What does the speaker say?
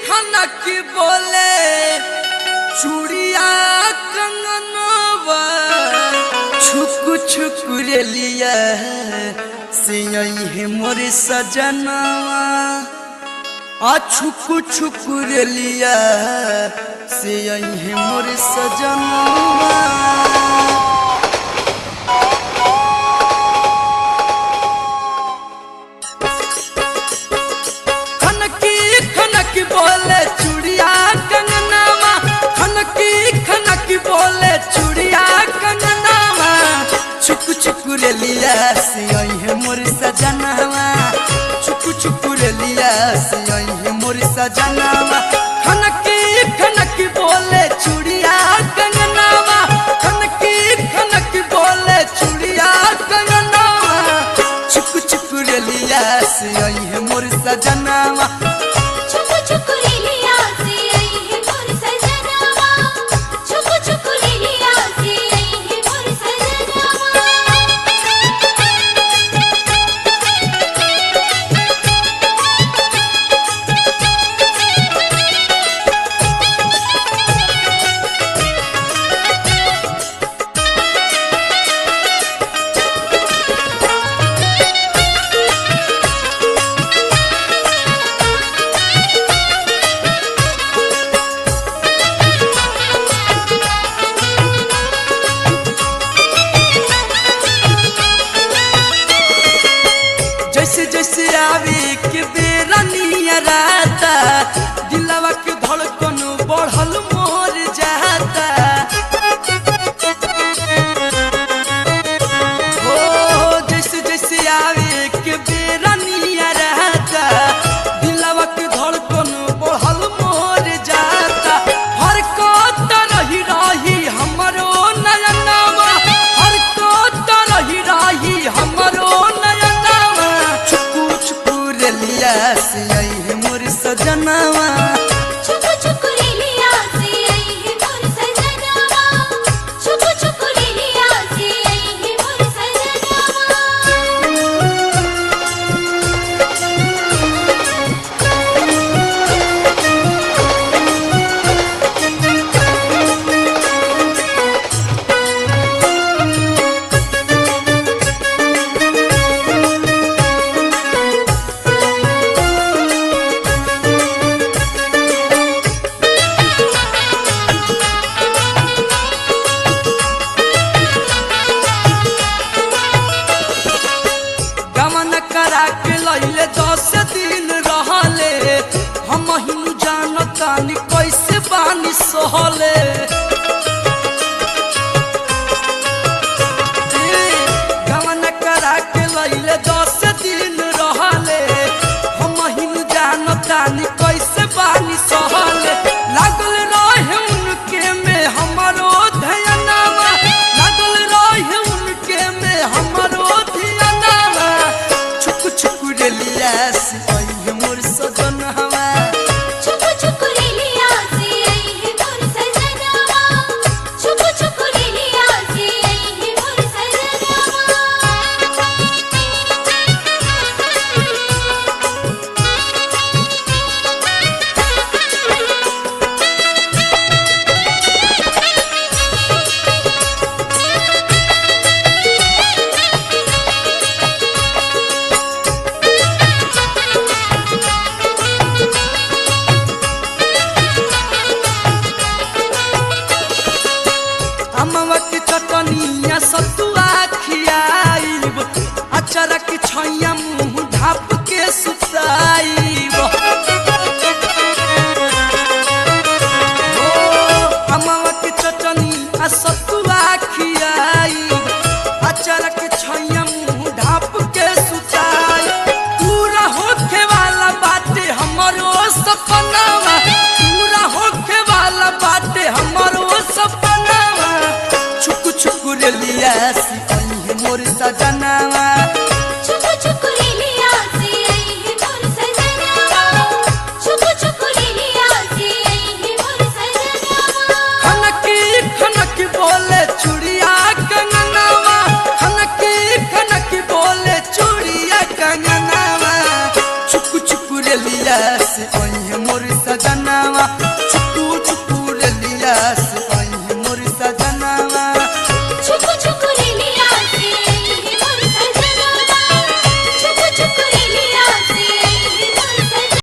खनकी बोले चूड़िया कंगनवा छुक छुक रे लिया से यही मोर सजनवा आ छुक छुक रे लिया से यही मोर सजनवा। बोले चूड़िया कंगनवा खनकी बोले चूड़िया कंगनवा छुक छुक रे लिया से यही मोर सजनवा छुक छुक रे लिया से यही मोर सजनवा। खनकी बोले चूड़िया कंगनवा खनकी बोले चूड़िया कंगनवा छुक छुक रे लिया से यही मोर सजनवा। जैसे जैसे आवे के बेरा नियराता दिलवा के धड़कन बढ़ल मोर जाता। ओ जैसे जैसे आवे के बेरा नियराता दिलवा के धड़कन बढ़ल मोर जाता। हर कत रही रही हमरो नयनवा हर कत रही रही हमरो लिया से यही मोर सजनवा। छुक छुक रे लिया से यही मोर सजनवा छुक छुक रे लिया से यही मोर करा के लैले 10 दिन रहले हम हिनु जानतानी कैसे बानी सहले। गमन करा के लैले 10 दिन रहले हम हिनु जानतानी कैसे बानी सहले। लागल रहे उनके में हमारो ध्यानवा लागल रहे उनके में हमारो ध्यानवा छुक छुक रे लिया से यही मोर सजनवा। छुक छुक रे लिया से यही मोर सजनवा छुक छुक रे लिया से यही मोर अमवा के चटनिया सतुआ खियाइब अचार के छैया मुँह ढाप के सुताइब। अमवा के चटनिया सतुआ खियाइब अचार के छैया मुँह ढाप के सुताइब। पूरा होखे वाला बाटे हमारो सपनावा पूरा होखे वाला बाटे हमारो सपनावा छुक छुक रे लिया से यही मोर सजनवा। छुक छुक रे लिया से यही मोर सजनवा। अइहे